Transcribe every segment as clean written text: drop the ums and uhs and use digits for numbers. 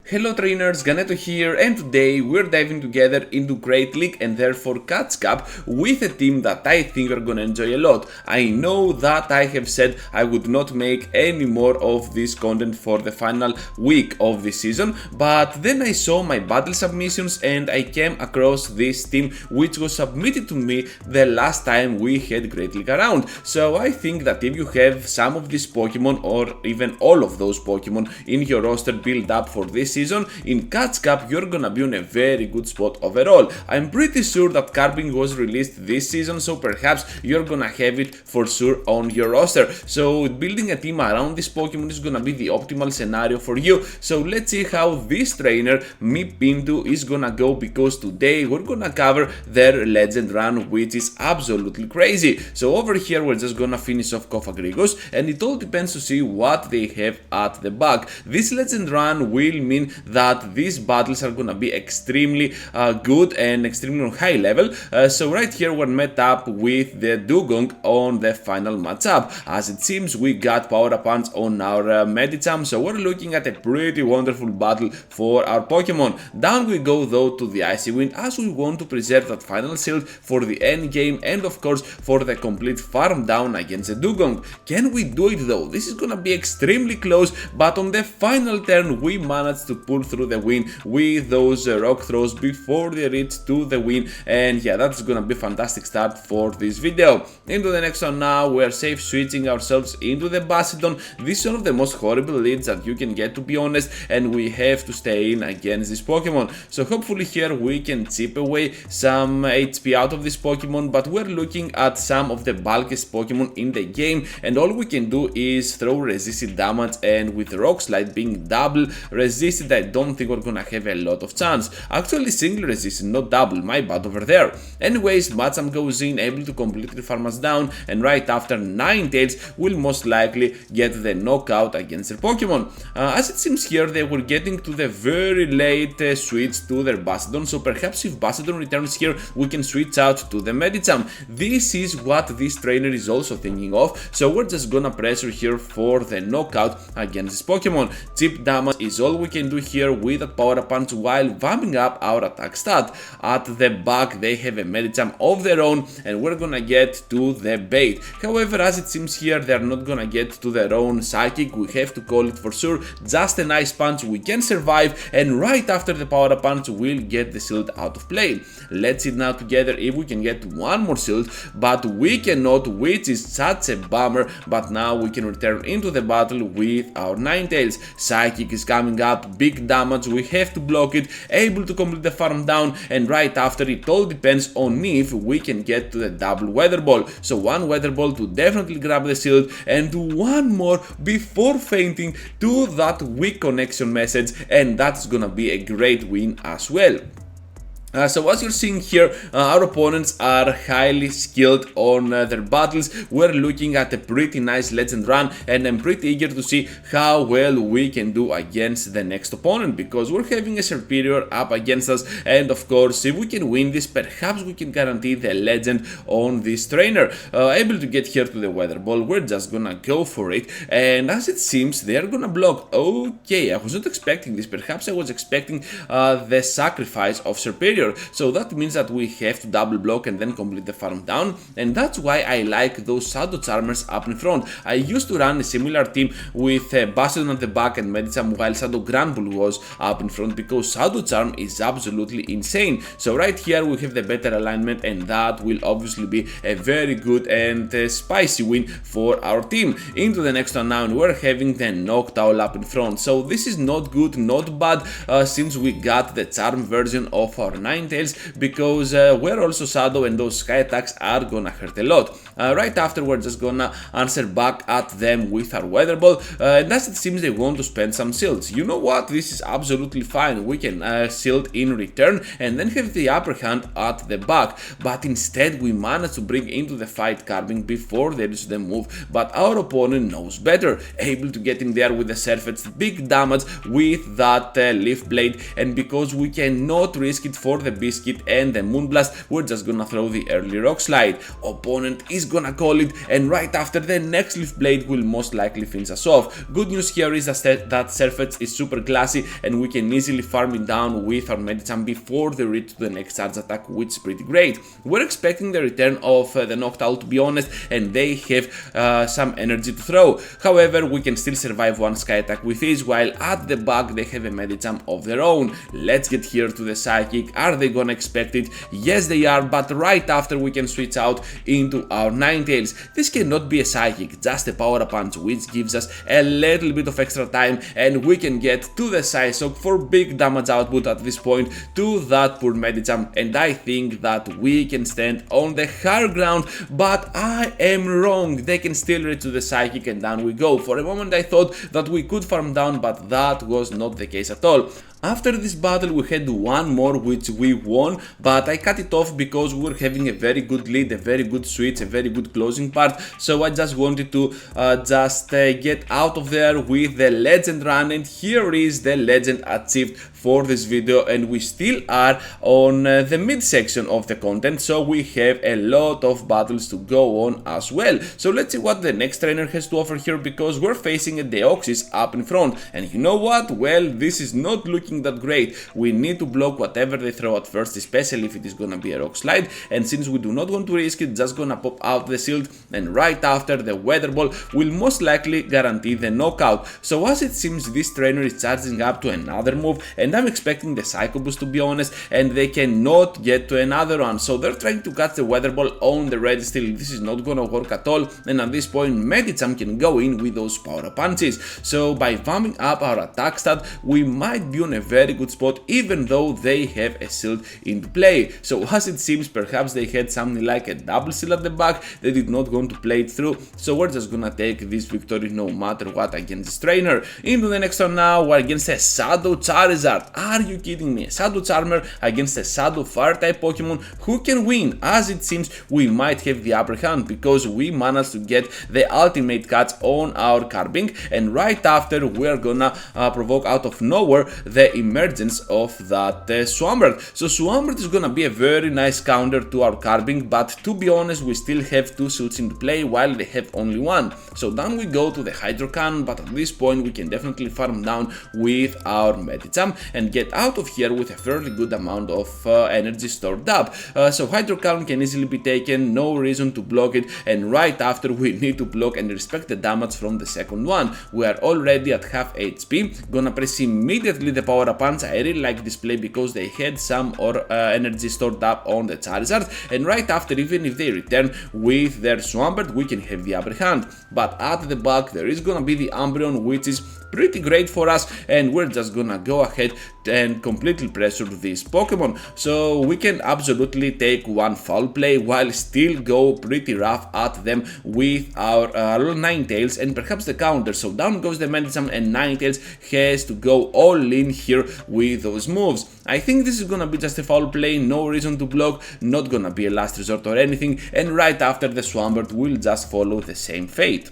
Hello trainers, Ganeto here, and today we're diving together into Great League and therefore Catch Cup with a team that I think you're gonna enjoy a lot. I know that I have said I would not make any more of this content for the final week of the season, but then I saw my battle submissions and I came across this team which was submitted to me the last time we had Great League around. So I think that if you have some of these Pokemon or even all of those Pokemon in your roster build up for this season, in Catch Cup you're gonna be on a very good spot overall. I'm pretty sure that Carbing was released this season, so perhaps you're gonna have it for sure on your roster. So building a team around this Pokemon is gonna be the optimal scenario for you. So let's see how this trainer, Pintu, is gonna go, because today we're gonna cover their legend run, which is absolutely crazy. So over here we're just gonna finish off Kofagrigos, and it all depends to see what they have at the back. This legend run will mean that these battles are gonna be extremely good and extremely high level. So right here we're met up with the Dugong on the final matchup. As it seems, we got power up-punch on our Medicham, so we're looking at a pretty wonderful battle for our Pokemon. Down we go though to the Icy Wind, as we want to preserve that final shield for the end game and of course for the complete farm down against the Dugong. Can we do it though? This is gonna be extremely close, but on the final turn we managed to pull through the win with those rock throws before they reach to the win, and yeah, that's gonna be a fantastic start for this video. Into the next one now, we're safe switching ourselves into the Basildon. This is one of the most horrible leads that you can get, to be honest, and we have to stay in against this Pokemon. So hopefully here we can chip away some HP out of this Pokemon, but we're looking at some of the bulkiest Pokemon in the game, and all we can do is throw resisted damage, and with Rock Slide being double resisted, I don't think we're gonna have a lot of chance. Actually single resisted, not double, my bad over there. Anyways, Machamp goes in, able to completely farm us down, and right after Ninetales will most likely get the knockout against their Pokemon. As it seems here, they were getting to the very late switch to their Basildon, so perhaps if Basildon returns here, we can switch out to the Medicham. This is what this trainer is also thinking of, so we're just gonna pressure here for the knockout against this Pokemon. Chip damage is all we can do here with a power punch while vamping up our attack stat. At the back they have a Medicham of their own, and we're gonna get to the bait. However, as it seems here, they're not gonna get to their own Psychic. We have to call it for sure. Just an Ice Punch, we can survive, and right after the power punch we'll get the shield out of play. Let's see now together if we can get one more shield, but we cannot, which is such a bummer. But now we can return into the battle with our Ninetales. Psychic is coming up, big damage, we have to block it, able to complete the farm down, and right after it all depends on if we can get to the double Weather Ball. So one Weather Ball to definitely grab the shield, and one more before fainting to that weak connection message, and that's gonna be a great win as well. So as you're seeing here, our opponents are highly skilled on their battles. We're looking at a pretty nice legend run, and I'm pretty eager to see how well we can do against the next opponent, because we're having a superior up against us, and of course if we can win this, perhaps we can guarantee the legend on this trainer. Able to get here to the Weather Ball, we're just gonna go for it, and as it seems they're gonna block. Okay, I was not expecting this. Perhaps I was expecting the sacrifice of superior. So that means that we have to double block and then complete the farm down, and that's why I like those Shadow Charmers up in front. I used to run a similar team with Basildon at the back and Medicham, while Shadow Granbull was up in front, because Shadow Charm is absolutely insane. So right here we have the better alignment, and that will obviously be a very good and spicy win for our team. Into the next one now, and we're having the Noctowl up in front. So this is not good, not bad, since we got the Charm version of our Ninetales, because we're also Shadow, and those sky attacks are gonna hurt a lot. Right after, we're just gonna answer back at them with our Weather Ball, and as it seems they want to spend some shields. You know what, this is absolutely fine. We can shield in return and then have the upper hand at the back, but instead we managed to bring into the fight Carbing before they reach the move, but our opponent knows better, able to get in there with the Surfetch, big damage with that Leaf Blade, and because we cannot risk it for the Biscuit and the Moonblast, we're just gonna throw the early Rock Slide. Opponent is gonna call it, and right after, the next Leaf Blade will most likely finish us off. Good news here is that Surfetch is super classy and we can easily farm it down with our Medicham before they reach to the next charge attack, which is pretty great. We're expecting the return of the Noctowl, to be honest, and they have some energy to throw. However, we can still survive one Sky attack with ease, while at the back they have a Medicham of their own. Let's get here to the Psychic. Are they gonna expect it? Yes, they are, but right after we can switch out into our Ninetales. This cannot be a Psychic, just a Power Punch, which gives us a little bit of extra time, and we can get to the Psyshock for big damage output at this point to that poor Medicham, and I think that we can stand on the higher ground, but I am wrong. They can still reach to the Psychic, and down we go. For a moment I thought that we could farm down, but that was not the case at all. After this battle we had one more which we won, but I cut it off because we were having a very good lead, a very good switch, a very good closing part, so I just wanted to get out of there with the legend run, and here is the legend achieved for this video, and we still are on the mid section of the content, so we have a lot of battles to go on as well. So let's see what the next trainer has to offer here, because we're facing a Deoxys up in front, and you know what? Well, this is not looking that great. We need to block whatever they throw at first, especially if it is gonna be a Rock Slide, and since we do not want to risk it, just gonna pop out the shield, and right after, the Weather Ball will most likely guarantee the knockout. So as it seems, this trainer is charging up to another move, and I'm expecting the Psycho Boost, to be honest, and they cannot get to another one, so they're trying to catch the Weather Ball on the red still. This is not gonna work at all, and at this point Medicham can go in with those power punches. So by vamping up our attack stat, we might be on a very good spot, even though they have a shield into play. So as it seems, perhaps they had something like a double shield at the back, they did not want to play it through, so we're just gonna take this victory no matter what against this trainer. Into the next one now, we're against a Shadow Charizard. Are you kidding me? A Shadow Charmer against a Shadow Fire type Pokemon. Who can win? As it seems, we might have the upper hand, because we managed to get the ultimate catch on our Carbink, and right after we're gonna provoke out of nowhere the emergence of that Swampert. So Swampert is gonna be a very nice counter to our Carbink, but to be honest, we still have two shields into play while they have only one. So down we go to the Hydro Cannon, but at this point we can definitely farm down with our Medicham and get out of here with a fairly good amount of energy stored up. So Hydro Cannon can easily be taken, no reason to block it, and right after we need to block and respect the damage from the second one. We are already at half HP, gonna press immediately the Power Punch. I really like this play because they had some energy stored up on the Charizard, and right after, even if they return with their Swampert, we can have the upper hand. But at the back there is gonna be the Umbreon, which is pretty great for us, and we're just gonna go ahead and completely pressure this Pokemon. So we can absolutely take one foul play while still go pretty rough at them with our Ninetales and perhaps the counter. So down goes the Medicham, and Ninetales has to go all in here with those moves. I think this is gonna be just a foul play, no reason to block, not gonna be a last resort or anything, and right after, the Swampert will just follow the same fate.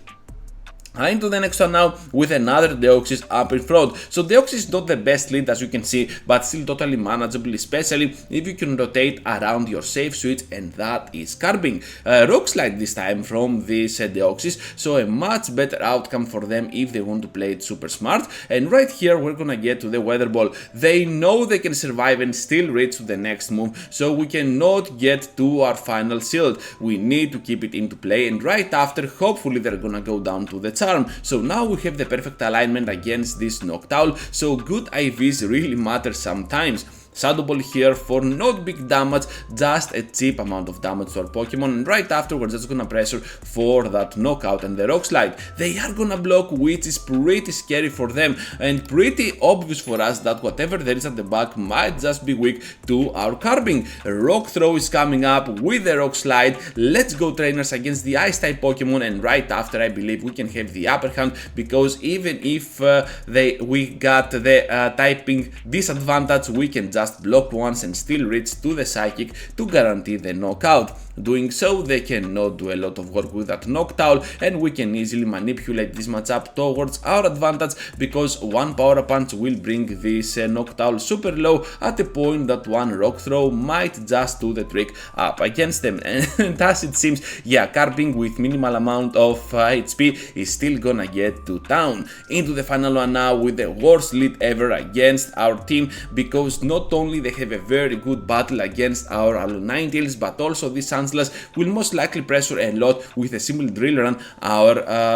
Into the next one now with another Deoxys up in front. So Deoxys is not the best lead, as you can see, but still totally manageable, especially if you can rotate around your safe switch, and that is Carbink. Rock Slide this time from this Deoxys, so a much better outcome for them if they want to play it super smart. And right here we're gonna get to the Weather Ball. They know they can survive and still reach to the next move, so we cannot get to our final shield. We need to keep it into play, and right after, hopefully they're gonna go down to the charm. So now we have the perfect alignment against this Noctowl, so good IVs really matter sometimes. Shadow Ball here for not big damage, just a cheap amount of damage to our Pokemon, and right after we're just gonna pressure for that knockout and the Rock Slide. They are gonna block, which is pretty scary for them and pretty obvious for us that whatever there is at the back might just be weak to our Carbink. Rock Throw is coming up with the Rock Slide. Let's go trainers against the Ice type Pokemon, and right after I believe we can have the upper hand, because even if we got the typing disadvantage, we can just just block once and still reach to the Psychic to guarantee the knockout. Doing so, they cannot do a lot of work with that Noctowl, and we can easily manipulate this matchup towards our advantage, because one Power Punch will bring this Noctowl super low at a point that one Rock Throw might just do the trick up against them. And as it seems, yeah, Carping with minimal amount of HP is still gonna get to town. Into the final one now with the worst lead ever against our team, because not only they have a very good battle against our Ninetales, but also this will most likely pressure a lot with a simple drill run our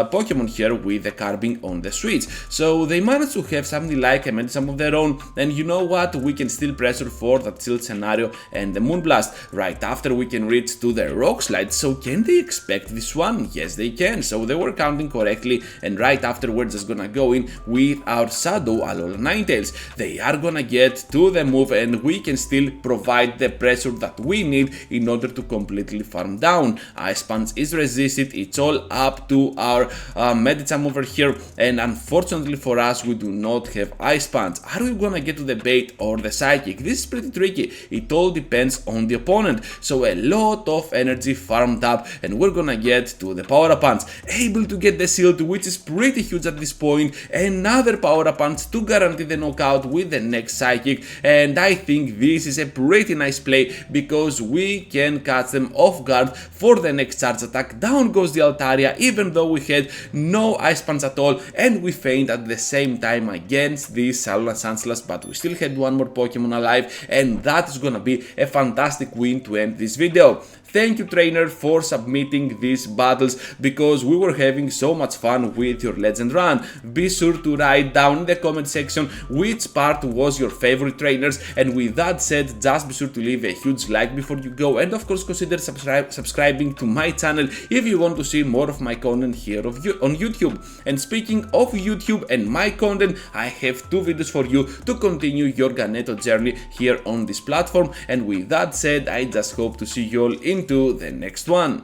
Pokemon here with the Carbing on the switch. So they managed to have something like a Medicine of their own, and you know what, we can still pressure for that Shield scenario and the Moonblast. Right after we can reach to the Rock Slide, so can they expect this one? Yes, they can, so they were counting correctly, and right after we're just gonna go in with our Shadow Alola Ninetales. They are gonna get to the move, and we can still provide the pressure that we need in order to completely farm down. Ice Punch is resisted, it's all up to our Medicham over here, and unfortunately for us, we do not have Ice Punch. Are we gonna get to the bait or the Psychic? This is pretty tricky, it all depends on the opponent, so a lot of energy farmed up, and we're gonna get to the Power Punch, able to get the shield, which is pretty huge at this point, another Power Punch to guarantee the knockout with the next Psychic, and I think this is a pretty nice play, because we can catch them off guard for the next charge attack. Down goes the Altaria, even though we had no Ice Punch at all, and we faint at the same time against this Alola Sandslash, but we still had one more Pokemon alive, and that is gonna be a fantastic win to end this video. Thank you, trainer, for submitting these battles, because we were having so much fun with your legend run. Be sure to write down in the comment section which part was your favorite, trainers, and with that said, just be sure to leave a huge like before you go, and of course consider subscribing to my channel if you want to see more of my content here on YouTube. And speaking of YouTube and my content, I have two videos for you to continue your Ganeto journey here on this platform, and with that said, I just hope to see you all into the next one.